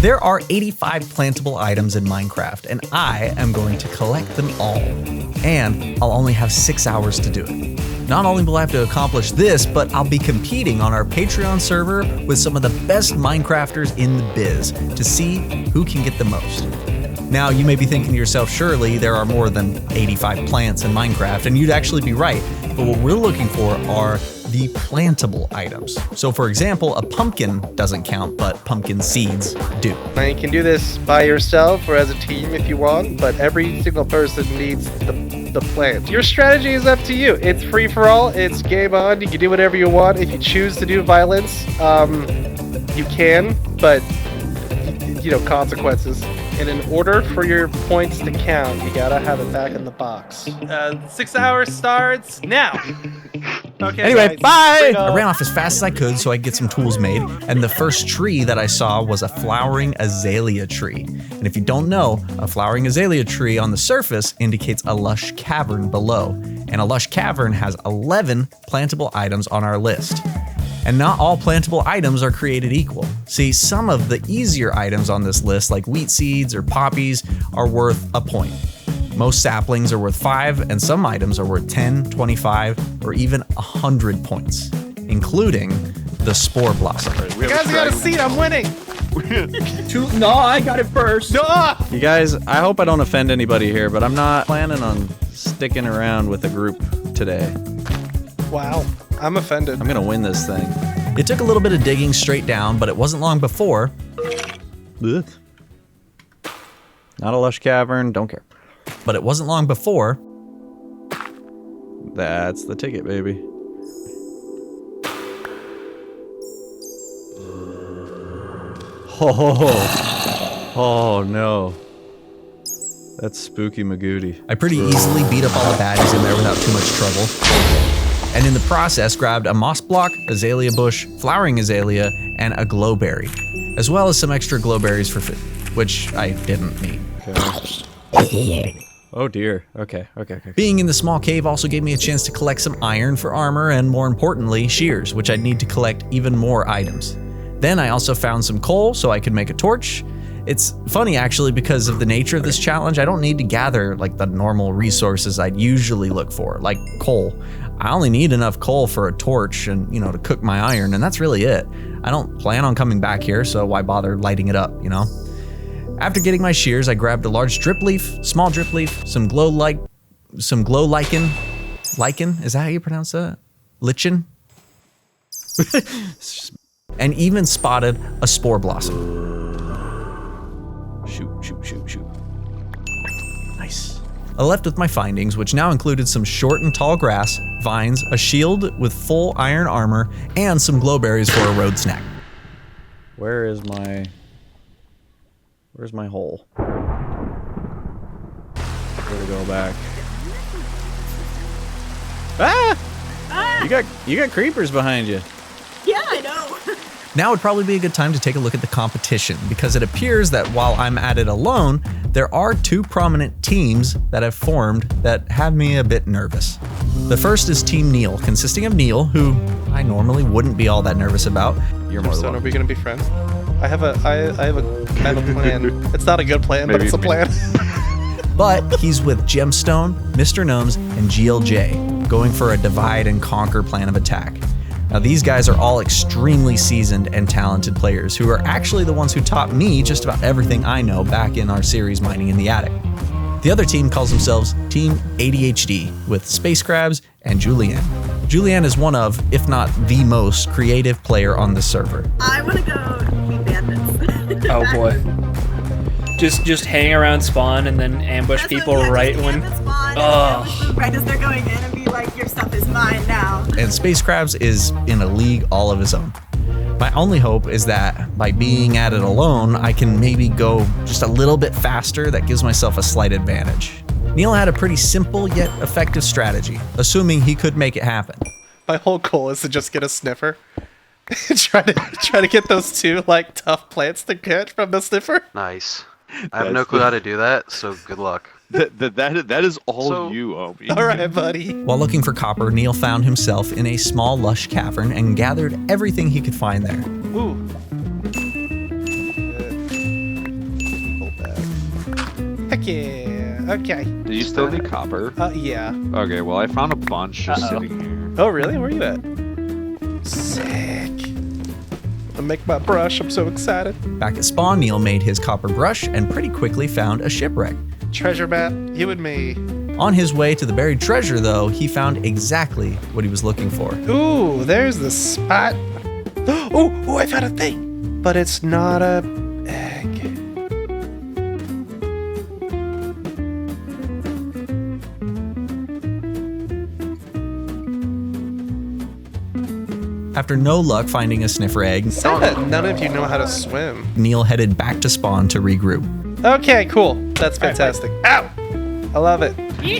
There are 85 plantable items in Minecraft, and I am going to collect them all. And I'll only have 6 hours to do it. Not only will I have to accomplish this, but I'll be competing on our Patreon server with some of the best Minecrafters in the biz to see who can get the most. Now, you may be thinking to yourself, surely there are more than 85 plants in Minecraft, and you'd actually be right. But what we're looking for are the plantable items. So for example, a pumpkin doesn't count, but pumpkin seeds do. Now you can do this by yourself or as a team if you want, but every single person needs the plant. Your strategy is up to you. It's free for all, it's game on, you can do whatever you want. If you choose to do violence, you can, but you know, consequences. And in order for your points to count, you gotta have it back in the box. 6 hours starts now. Okay. Anyway, guys, bye! I ran off as fast as I could so I could get some tools made, and the first tree that I saw was a flowering azalea tree. And if you don't know, a flowering azalea tree on the surface indicates a lush cavern below. And a lush cavern has 11 plantable items on our list. And not all plantable items are created equal. See, some of the easier items on this list, like wheat seeds or poppies, are worth a point. Most saplings are worth 5, and some items are worth 10, 25, or even 100 points, including the spore blossom. You guys got a seat, I'm winning! No, I got it first. No! You guys, I hope I don't offend anybody here, but I'm not planning on sticking around with the group today. Wow, I'm offended. I'm gonna win this thing. It took a little bit of digging straight down, but it wasn't long before. Ugh. Not a lush cavern, don't care. But it wasn't long before. That's the ticket, baby. Oh no. That's spooky Magoody. I pretty easily beat up all the baddies in there without too much trouble. And in the process, grabbed a moss block, azalea bush, flowering azalea, and a glowberry, as well as some extra glowberries for food, which I didn't need. Okay. Oh dear. Okay. Being in the small cave also gave me a chance to collect some iron for armor and, more importantly, shears, which I'd need to collect even more items. Then I also found some coal so I could make a torch. It's funny actually, because of the nature of this challenge, I don't need to gather like the normal resources I'd usually look for, like coal. I only need enough coal for a torch and, you know, to cook my iron, and that's really it. I don't plan on coming back here, so why bother lighting it up, you know? After getting my shears, I grabbed a large drip leaf, small drip leaf, some glow lichen, is that how you pronounce that? Lichen? And even spotted a spore blossom. Shoot. Nice. I left with my findings, which now included some short and tall grass, vines, a shield with full iron armor, and some glowberries for a road snack. Where's my hole? Where to go back? Ah! You got creepers behind you. Yeah, I know. Now would probably be a good time to take a look at the competition, because it appears that while I'm at it alone, there are two prominent teams that have formed that have me a bit nervous. The first is Team Neil, consisting of Neil, who I normally wouldn't be all that nervous about. You're more So than are we gonna be friends? I have a plan. It's not a good plan, but it's a plan. But he's with Gemstone, Mr. Gnomes, and GLJ, going for a divide and conquer plan of attack. Now these guys are all extremely seasoned and talented players who are actually the ones who taught me just about everything I know back in our series Mining in the Attic. The other team calls themselves Team ADHD with Space Crabs and Julianne. Julianne is one of, if not the most creative player on the server. I want to go be bandits. Oh boy. Just hang around spawn and then ambush That's people what, yeah, right just when. camp at spawn and Ugh. ambush them right as they're going in and be like, your stuff is mine now. And Space Crabs is in a league all of his own. My only hope is that by being at it alone, I can maybe go just a little bit faster. That gives myself a slight advantage. Neil had a pretty simple yet effective strategy, assuming he could make it happen. My whole goal is to just get a sniffer. try to get those two like tough plants to catch from the sniffer. Nice. I have no clue how to do that, so good luck. That is all So- you, homie. All right, buddy. While looking for copper, Neil found himself in a small lush cavern and gathered everything he could find there. Ooh. Yeah. Okay. Do you still need copper? Yeah. Okay, well I found a bunch just sitting here. Oh, really? Where are you at? Sick. I make my brush. I'm so excited. Back at spawn, Neil made his copper brush and pretty quickly found a shipwreck. Treasure map. You and me. On his way to the buried treasure, though, he found exactly what he was looking for. Ooh, there's the spot. Oh, I found a thing. But it's not a egg. After no luck finding a sniffer egg, Sad that none of you know how to swim. Neil headed back to spawn to regroup. Okay, cool. That's fantastic. Ow! I love it. You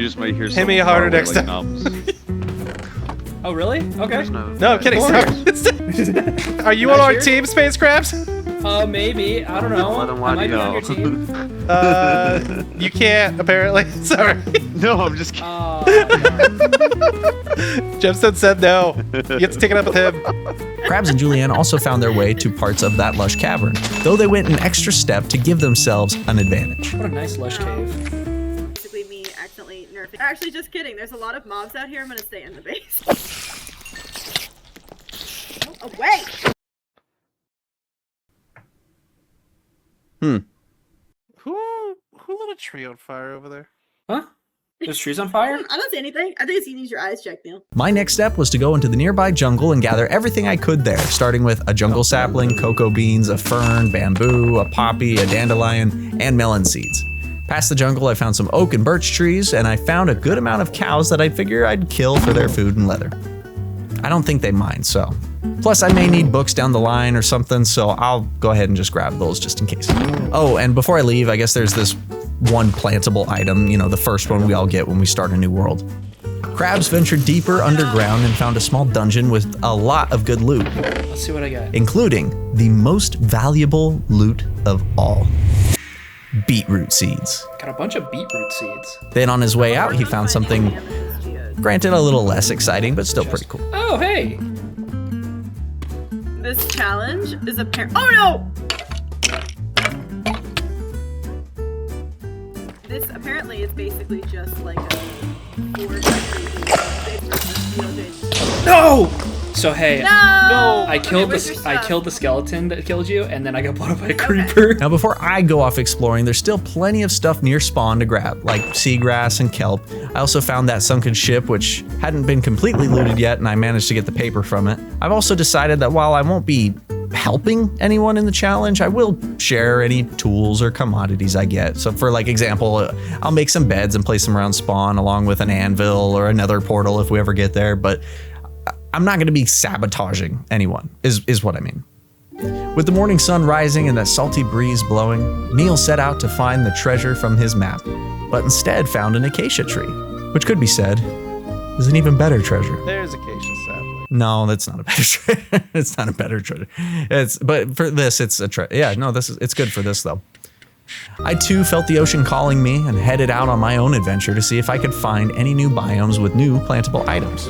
just might hear Hit me harder next time. Oh, really? Okay. There's No, I'm kidding. Sorry. Are you on our team, Spacecraft? Maybe. I don't know. Let him I watch might be you. on your team. You can't, apparently. Sorry. No, I'm just kidding. Jefferson said no. You have to take it up with him. Krabs and Julianne also found their way to parts of that lush cavern, though they went an extra step to give themselves an advantage. What a nice lush cave. Basically me accidentally nerfing. Actually, just kidding. There's a lot of mobs out here. I'm gonna stay in the base. Oh, wait! Who lit a tree on fire over there? Huh? There's trees on fire? I don't see anything. I think it's you can use your eyes check, Neil. My next step was to go into the nearby jungle and gather everything I could there, starting with a jungle sapling, cocoa beans, a fern, bamboo, a poppy, a dandelion, and melon seeds. Past the jungle, I found some oak and birch trees, and I found a good amount of cows that I figure I'd kill for their food and leather. I don't think they mind, so. Plus, I may need books down the line or something, so I'll go ahead and just grab those just in case. Oh, and before I leave, I guess there's this one plantable item, you know, the first one we all get when we start a new world. Krabs ventured deeper underground and found a small dungeon with a lot of good loot, Let's see what I got. including the most valuable loot of all. Beetroot seeds. Got a bunch of beetroot seeds. Then on his way out, he found something, granted a little less exciting, but still pretty cool. Oh, hey. This challenge is oh no! This apparently is basically just like a 4x3 No! So hey, No! I killed Okay, where's your I stuff? killed the skeleton that killed you, and then I got blown up by a creeper. Now before I go off exploring, there's still plenty of stuff near spawn to grab, like seagrass and kelp. I also found that sunken ship, which hadn't been completely looted yet, and I managed to get the paper from it. I've also decided that while I won't be helping anyone in the challenge, I will share any tools or commodities I get. So for like example, I'll make some beds and place them around spawn along with an anvil or another portal if we ever get there, but I'm not gonna be sabotaging anyone, is what I mean. With the morning sun rising and that salty breeze blowing, Neil set out to find the treasure from his map, but instead found an acacia tree, which could be said is an even better treasure. There's acacia sapling. No, that's not a better treasure. It's not a better treasure. But for this, it's a treasure. Yeah, no, it's good for this though. I too felt the ocean calling me and headed out on my own adventure to see if I could find any new biomes with new plantable items.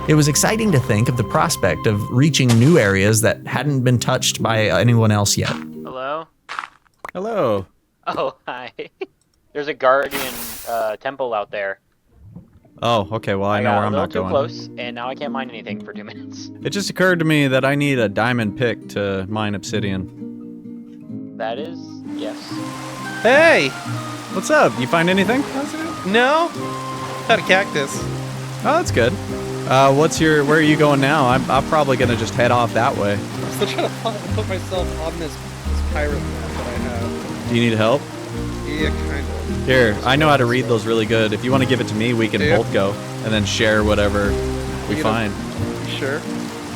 It was exciting to think of the prospect of reaching new areas that hadn't been touched by anyone else yet. Hello? Hello. Oh, hi. There's a guardian temple out there. Oh, okay. Well, I know where I'm not too going. close, and now I can't mine anything for 2 minutes. It just occurred to me that I need a diamond pick to mine obsidian. That is, yes. Hey! What's up? You find anything? No? Got a cactus. Oh, that's good. Where are you going now? I'm probably gonna just head off that way. I'm still trying to put myself on this pirate map that I have. Do you need help? Yeah, kind of. Here, I know how to read those really good. If you want to give it to me, we can Yeah. both go and then share whatever we You know- find. You sure?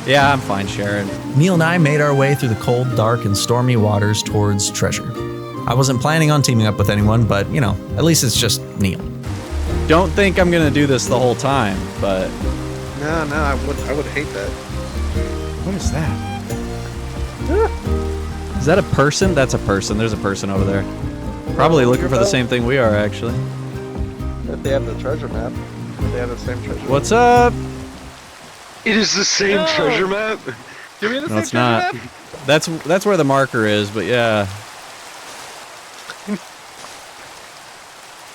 Yeah, I'm fine sharing. Neil and I made our way through the cold, dark, and stormy waters towards treasure. I wasn't planning on teaming up with anyone, but you know, at least it's just Neil. Don't think I'm gonna do this the whole time, but No, I would hate that. what is that? Is that a person? That's a person. There's a person over there. Probably looking for the same thing we are, actually. If they have the treasure map, they have the same treasure. What's up? It is the same treasure map. Do we have the No, same it's not. treasure map? That's where the marker is, but yeah.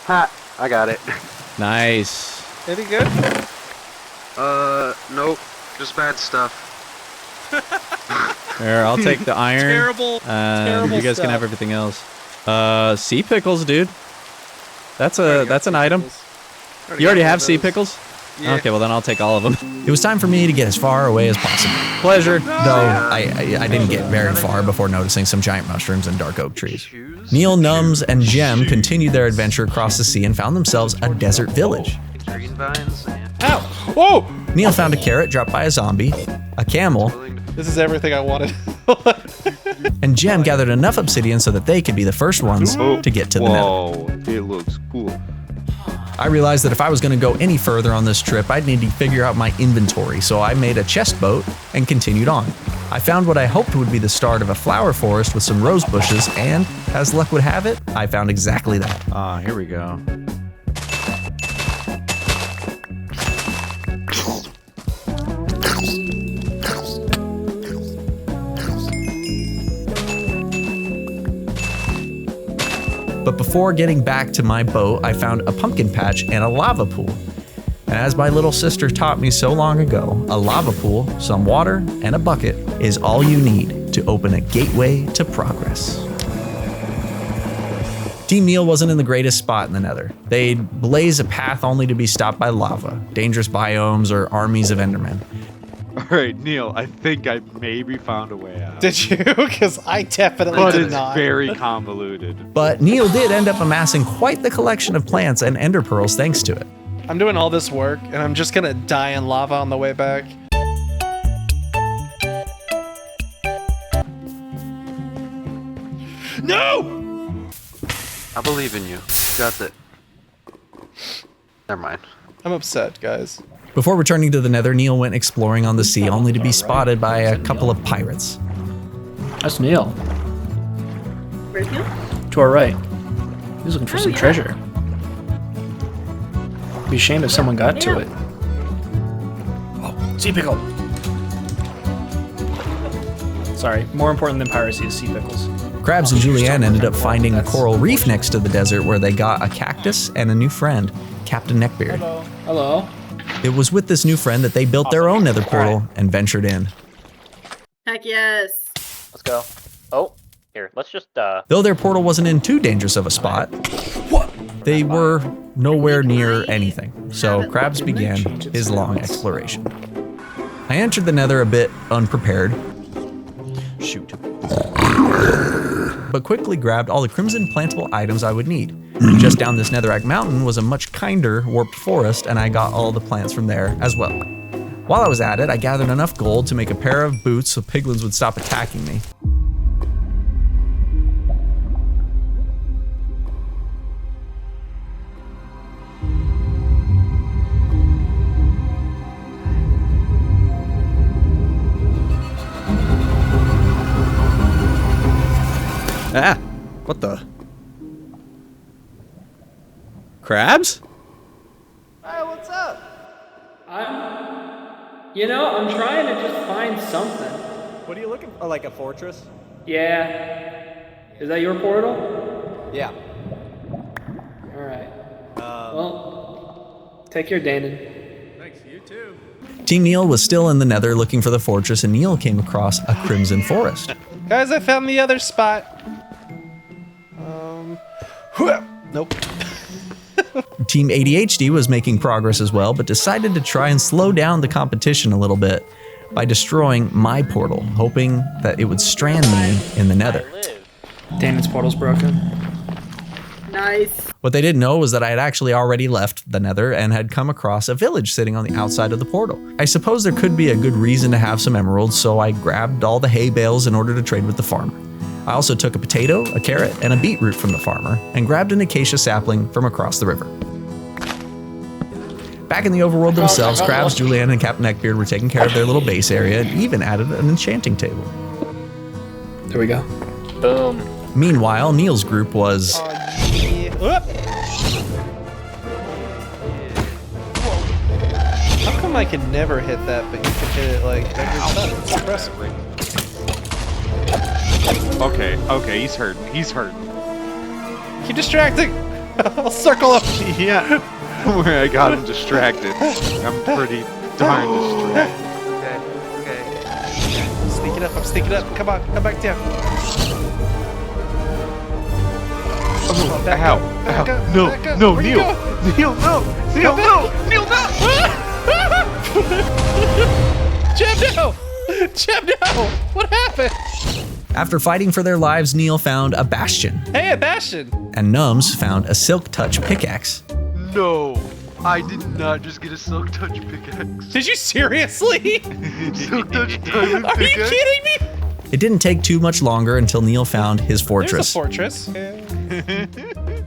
Ha! I got it. Nice. Any good? Nope. Just bad stuff. Here, I'll take the iron. Terrible, terrible You guys stuff. can have everything else. Sea pickles, dude. That's an item. You already have sea pickles? Yeah. Okay, well then I'll take all of them. It was time for me to get as far away as possible. Pleasure. Though I didn't get very far before noticing some giant mushrooms and dark oak trees. Choose. Neil, Nums, and Jem continued their adventure across the sea and found themselves a desert village. Green vines and Ow! Whoa! Neil found a carrot dropped by a zombie, a camel, This is everything I wanted. and Jem gathered enough obsidian so that they could be the first ones to get to the Nether. Whoa, it looks cool. I realized that if I was going to go any further on this trip, I'd need to figure out my inventory, so I made a chest boat and continued on. I found what I hoped would be the start of a flower forest with some rose bushes, and, as luck would have it, I found exactly that. Ah, here we go. But before getting back to my boat, I found a pumpkin patch and a lava pool. And as my little sister taught me so long ago, a lava pool, some water, and a bucket is all you need to open a gateway to progress. Team Neil wasn't in the greatest spot in the Nether. They'd blaze a path only to be stopped by lava, dangerous biomes, or armies of Endermen. Alright, Neil, I think I maybe found a way out. Did you? Because I definitely But did it's not. very convoluted. But Neil did end up amassing quite the collection of plants and ender pearls thanks to it. I'm doing all this work, and I'm just gonna die in lava on the way back. No! I believe in you. Got it. Never mind. I'm upset, guys. Before returning to the Nether, Neil went exploring on the sea only to be spotted by a couple of pirates. That's Neil. Where's Neil? To our right. He's looking for some yeah. treasure. Be a shame if someone got to Yeah. it. Oh, sea pickle. Sorry, more important than piracy is sea pickles. Krabs and Julianne ended up finding a coral reef next to the desert where they got a cactus and a new friend, Captain Neckbeard. Hello. It was with this new friend that they built their own nether portal and ventured in. Heck yes. Let's go. Oh, here. Let's just Though their portal wasn't in too dangerous of a spot, they were nowhere near anything, so Krabs began his long exploration. I entered the Nether a bit unprepared, but quickly grabbed all the crimson plantable items I would need. Just down this netherrack mountain was a much kinder warped forest, and I got all the plants from there as well. While I was at it, I gathered enough gold to make a pair of boots so piglins would stop attacking me. Ah, what the? Crabs? I'm trying to just find something. What are you looking for? Like a fortress? Yeah. Is that your portal? Yeah. Alright. Well, take care, Danon. Team Neil was still in the Nether looking for the fortress, and Neil came across a crimson forest. Guys, I found the other spot. Nope. Team ADHD was making progress as well, but decided to try and slow down the competition a little bit by destroying my portal, hoping that it would strand me in the Nether. Danon's portal's broken. Nice. What they didn't know was that I had actually already left the Nether and had come across a village sitting on the outside of the portal. I suppose there could be a good reason to have some emeralds, so I grabbed all the hay bales in order to trade with the farmer. I also took a potato, a carrot, and a beetroot from the farmer, and grabbed an acacia sapling from across the river. Back in the overworld themselves, Krabs, Julianne, and Captain Neckbeard were taking care of their little base area and even added an enchanting table. There we go. boom. Meanwhile, Neil's group was... How come I can never hit that, but you can hit it like every time? It's impressive. Okay, he's hurting. He's hurting. Keep distracting! I'll circle up. Yeah. Where I got him distracted. I'm pretty darn distracted. Okay. I'm sneaking up. Come on, come back down. Oh, Back ow. up, back Ow. up, No, back up. no, Where'd you Neil. go? Neil, no. Neil, no. Neil, no. Jeb, no! Jeb, no! What happened? After fighting for their lives, Neil found a bastion, Hey, Bastion! and Nums found a silk touch pickaxe. No. I did not just get a silk touch pickaxe. Did you seriously? Silk touch diamond Are you pickaxe? kidding me? It didn't take too much longer until Neil found his There's a fortress. fortress. The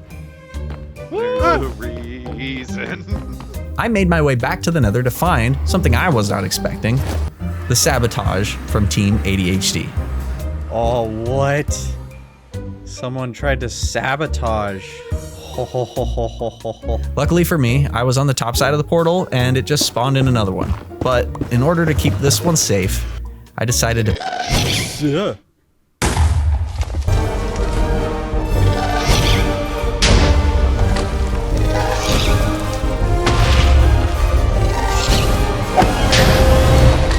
reason. I made my way back to the Nether to find something I was not expecting: the sabotage from Team ADHD. Oh, what? Someone tried to sabotage. Ho, ho, ho, ho, ho, ho, ho. Luckily for me, I was on the top side of the portal and it just spawned in another one. But in order to keep this one safe, I decided to...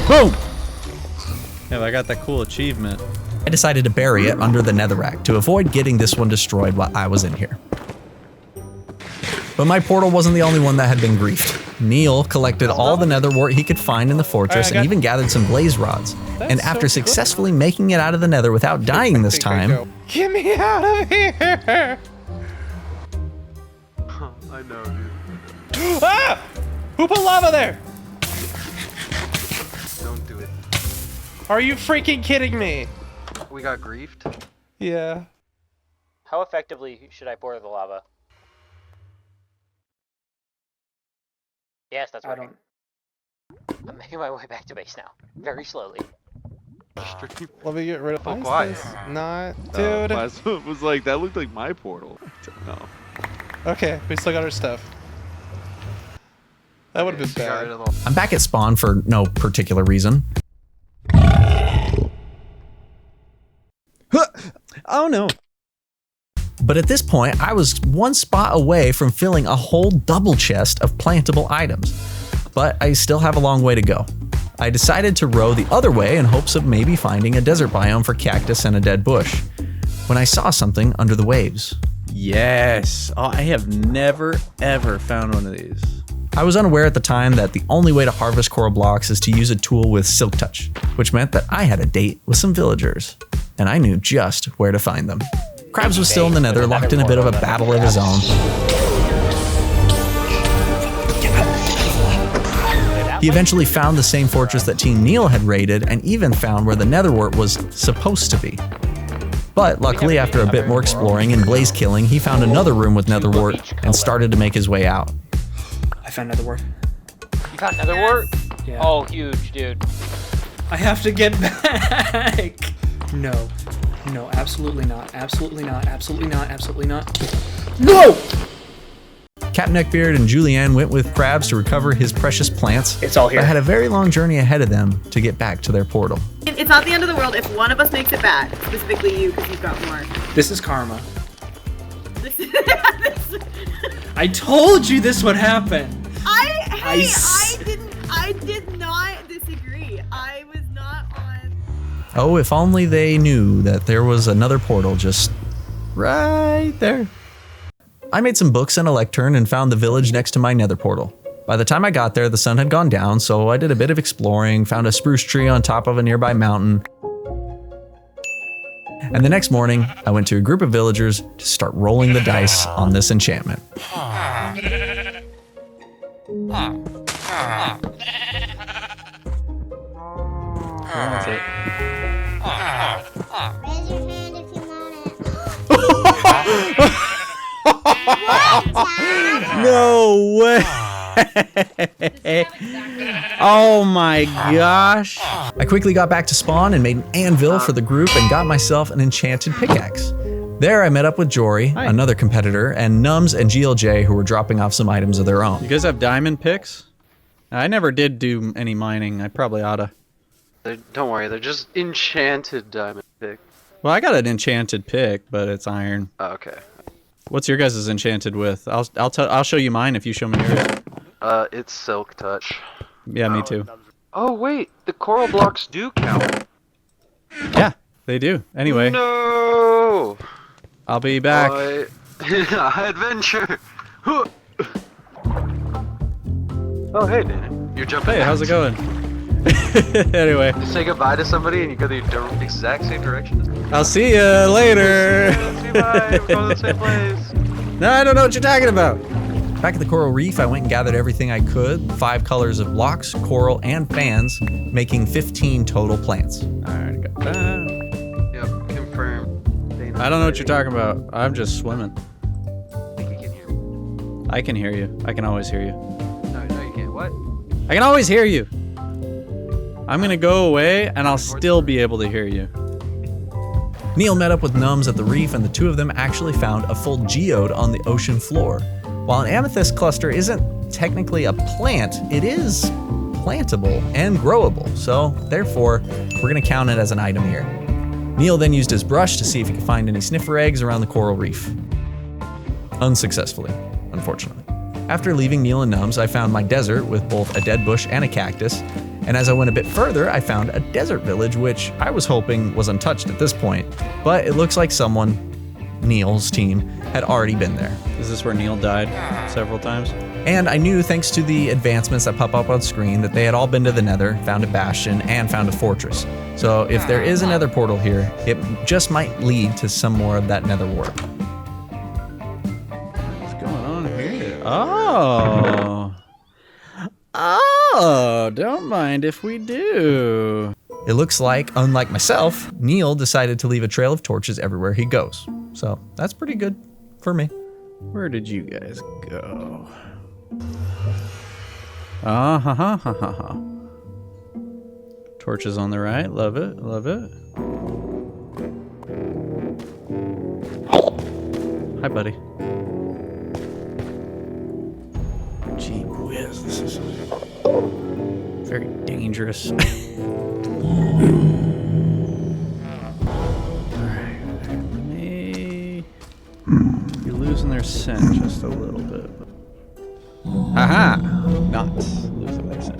Boom! Yeah, I got that cool achievement. I decided to bury it under the netherrack to avoid getting this one destroyed while I was in here. But my portal wasn't the only one that had been griefed. Neil collected all the nether wart he could find in the fortress and even gathered some blaze rods. And after successfully making it out of the nether without dying this time, Get me out of here! I know, dude. Ah! Who put lava there? Don't do it. Are you freaking kidding me? We got griefed. Yeah. How effectively should I pour the lava? Yes, that's working. I'm making my way back to base now. Very slowly. Let me get rid of Oh, quiet. Not, dude. Plasma was like, that looked like my portal. No. Okay, we still got our stuff. That would have been Got rid bad. of all. I'm back at spawn for no particular reason. Oh no. But at this point, I was one spot away from filling a whole double chest of plantable items. But I still have a long way to go. I decided to row the other way in hopes of maybe finding a desert biome for cactus and a dead bush, when I saw something under the waves. Yes. Oh, I have never ever found one of these. I was unaware at the time that the only way to harvest coral blocks is to use a tool with silk touch, which meant that I had a date with some villagers, and I knew just where to find them. Krabs was still in the nether, locked in a bit of a battle of his own. He eventually found the same fortress that Team Neil had raided, and even found where the netherwort was supposed to be. But luckily, after a bit more exploring and blaze killing, he found another room with netherwort and started to make his way out. I found another word. You found another wart? Yeah. Oh, huge, dude. I have to get back. No. No, absolutely not. Absolutely not. Absolutely not. Absolutely not. No! Captain Neckbeard and Julianne went with Krabs to recover his precious plants. It's all here. But had a very long journey ahead of them to get back to their portal. It's not the end of the world if one of us makes it back. Specifically you, because you've got more. This is karma. This- I told you this would happen. I did not disagree. I was not on. Oh, if only they knew that there was another portal just right there. I made some books and a lectern and found the village next to my nether portal. By the time I got there, the sun had gone down, so I did a bit of exploring, found a spruce tree on top of a nearby mountain. And the next morning, I went to a group of villagers to start rolling the dice on this enchantment. That's it. Raise your hand if you want it. No way. Oh my gosh. I quickly got back to spawn and made an anvil for the group and got myself an enchanted pickaxe. There I met up with Jory, another competitor, and Nums and GLJ who were dropping off some items of their own. You guys have diamond picks? I never did do any mining. I probably oughta. Don't worry, they're just enchanted diamond pick. Well, I got an enchanted pick, but it's iron. Oh, okay. What's your guys' enchanted with? I'll show you mine if you show me yours. It's Silk Touch. Yeah, me too. Oh wait, the coral blocks do count. Yeah, they do. Anyway, No. I'll be back. Adventure. Oh hey, Danny. You're jumping. Hey, how's it going? Anyway, You say goodbye to somebody and you go the exact same direction. I'll see you later. See, bye. We're going to the same place. No, I don't know what you're talking about. Back at the coral reef, I went and gathered everything I could, 5 colors of blocks, coral, and fans, making 15 total plants. Alright, got that. Yep, confirm. I don't know what you're talking about. I'm just swimming. I think you can hear me. I can hear you. I can always hear you. No, you can't. What? I can always hear you. I'm gonna go away and I'll still be able to hear you. Neil met up with Nums at the reef, and the two of them actually found a full geode on the ocean floor. While an amethyst cluster isn't technically a plant, it is plantable and growable, so therefore, we're gonna count it as an item here. Neil then used his brush to see if he could find any sniffer eggs around the coral reef. Unsuccessfully, unfortunately. After leaving Neil and Nums, I found my desert with both a dead bush and a cactus, and as I went a bit further, I found a desert village, which I was hoping was untouched at this point, but it looks like someone, Neil's team, had already been there. Is this where Neil died several times? And I knew, thanks to the advancements that pop up on screen, that they had all been to the Nether, found a bastion, and found a fortress. So if there is a Nether portal here, it just might lead to some more of that Nether warp. What's going on here? Oh. Oh, don't mind if we do. It looks like, unlike myself, Neil decided to leave a trail of torches everywhere he goes. So that's pretty good for me. Where did you guys go? Ah ha ha ha ha ha. Torches on the right, love it, love it. Hi, buddy. Gee whiz, this is very dangerous. You're losing their scent just a little bit. Aha! Not losing their scent.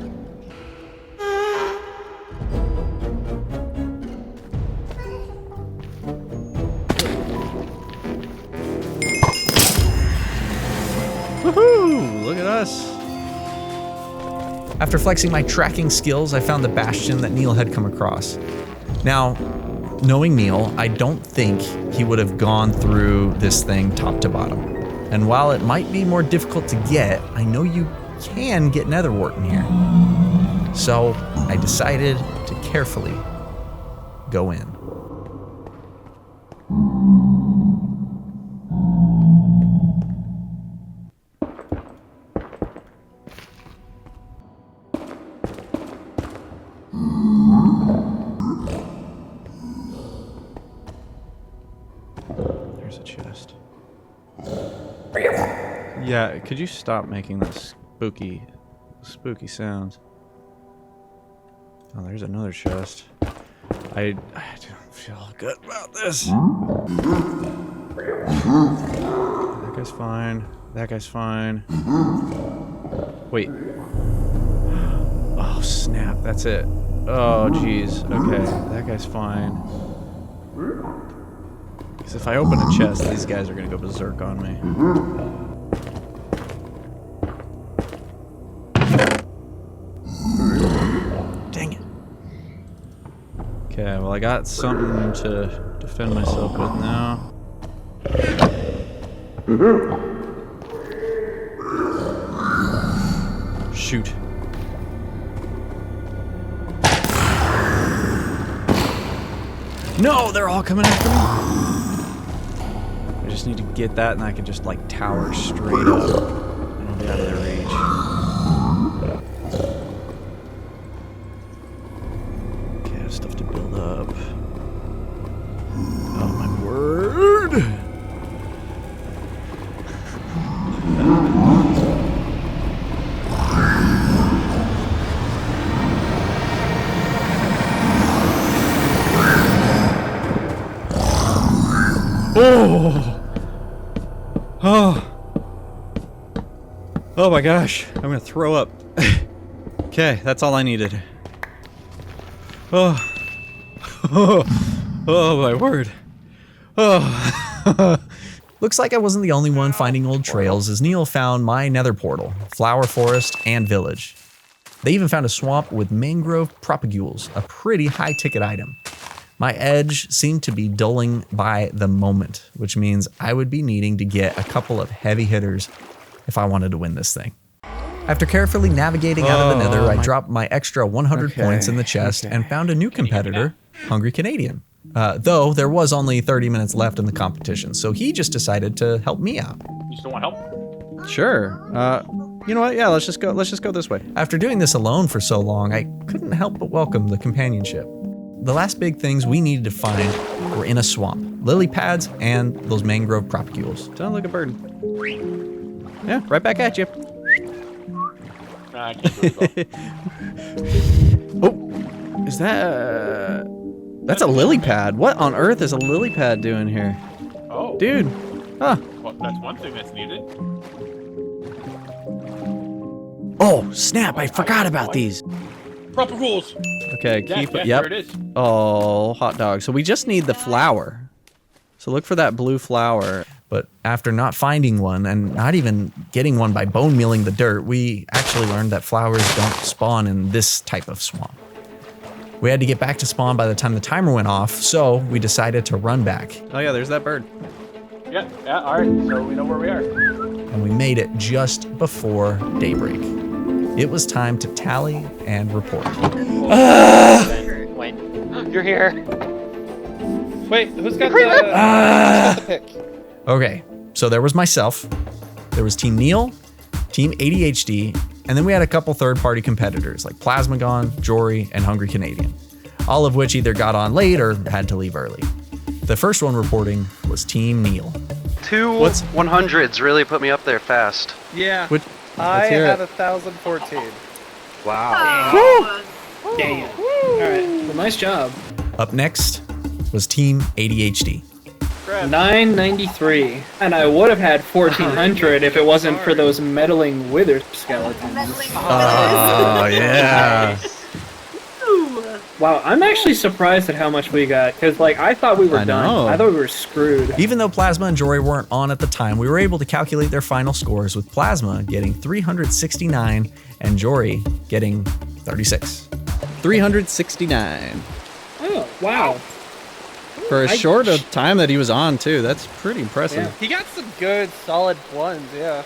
Woohoo! Look at us. After flexing my tracking skills, I found the bastion that Neil had come across. Now, knowing Neil, I don't think he would have gone through this thing top to bottom. And while it might be more difficult to get, I know you can get nether wart in here. So I decided to carefully go in. There's a chest. Yeah, could you stop making those spooky sounds? Oh, there's another chest. I don't feel good about this. That guy's fine. That guy's fine. Wait. Oh, snap. That's it. Oh, jeez. Okay, that guy's fine. Because if I open a chest, these guys are going to go berserk on me. Dang it. Okay, well, I got something to defend myself with now. Shoot. No, they're all coming after me. I just need to get that, and I can just like tower straight up, and I'll be out of their reach. Okay, I have stuff to build up. Oh my word! Oh! Oh. Oh my gosh. I'm gonna throw up. Okay, that's all I needed. Oh. Oh my word. Oh. Looks like I wasn't the only one finding old trails, as Neil found my nether portal, flower forest, and village. They even found a swamp with mangrove propagules, a pretty high-ticket item. My edge seemed to be dulling by the moment, which means I would be needing to get a couple of heavy hitters if I wanted to win this thing. After carefully navigating out of the nether, I dropped my extra 100 points in the chest and found a new competitor, Hungry Canadian. Though there was only 30 minutes left in the competition, so he just decided to help me out. You still want help? Sure. You know what? Yeah, let's just go this way. After doing this alone for so long, I couldn't help but welcome the companionship. The last big things we needed to find were in a swamp, lily pads and those mangrove propagules. Don't look a bird. Yeah, right back at you. I can't do it, Oh, is that that's a lily pad. What on earth is a lily pad doing here? Oh. Dude. Huh. Well, that's one thing that's needed. Oh, snap, I forgot about these. Proper rules. Okay, Yeah, keep yeah, it. Yep. there it is. Oh, hot dog. So we just need the flower. So look for that blue flower. But after not finding one and not even getting one by bone mealing the dirt, we actually learned that flowers don't spawn in this type of swamp. We had to get back to spawn by the time the timer went off, so we decided to run back. Oh yeah, there's that bird. Yeah, all right, so we know where we are. And we made it just before daybreak. It was time to tally and report. Wait, you're here. Wait, who's got the pick? Okay, so there was myself, there was Team Neil, Team ADHD, and then we had a couple third-party competitors like Plasmagon, Jory, and Hungry Canadian, all of which either got on late or had to leave early. The first one reporting was Team Neil. 2 100s really put me up there fast. Yeah. Let's hear had it. 1,014. Wow. Oh, Damn. All right. Well, nice job. Up next was Team ADHD. 993, and I would have had 1400 if it wasn't for those meddling wither skeletons. Oh, yeah. Ooh. Wow, I'm actually surprised at how much we got, because like I thought we were I done. know. I thought we were screwed. Even though Plasma and Jory weren't on at the time, we were able to calculate their final scores, with Plasma getting 369 and Jory getting 36. 369. Oh, wow. For as short a time that he was on too, that's pretty impressive. Yeah. He got some good, solid ones, yeah.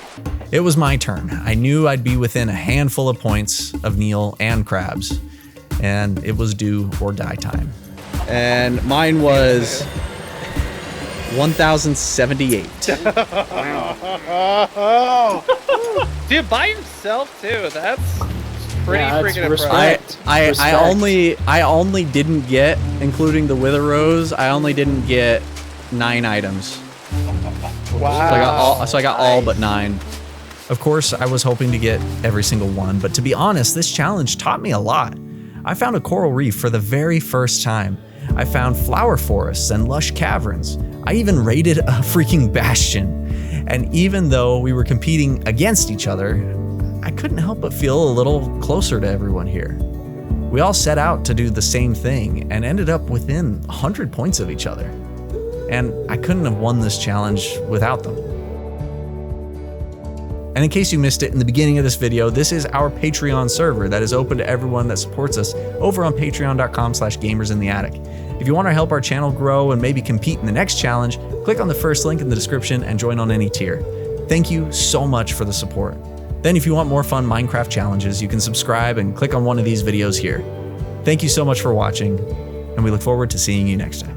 It was my turn. I knew I'd be within a handful of points of Neil and Krabs, and it was do or die time. And mine was 1,078. Dude, by yourself too. That's pretty Yeah, that's freaking respect. impressive. I only didn't get, including the wither rose, I only didn't get 9 items. Wow. So I got all but 9. Of course, I was hoping to get every single one, but to be honest, this challenge taught me a lot. I found a coral reef for the very first time. I found flower forests and lush caverns. I even raided a freaking bastion. And even though we were competing against each other, I couldn't help but feel a little closer to everyone here. We all set out to do the same thing and ended up within 100 points of each other. And I couldn't have won this challenge without them. And in case you missed it in the beginning of this video, this is our Patreon server that is open to everyone that supports us over on patreon.com/gamersintheattic. If you want to help our channel grow and maybe compete in the next challenge, click on the first link in the description and join on any tier. Thank you so much for the support. Then if you want more fun Minecraft challenges, you can subscribe and click on one of these videos here. Thank you so much for watching, and we look forward to seeing you next time.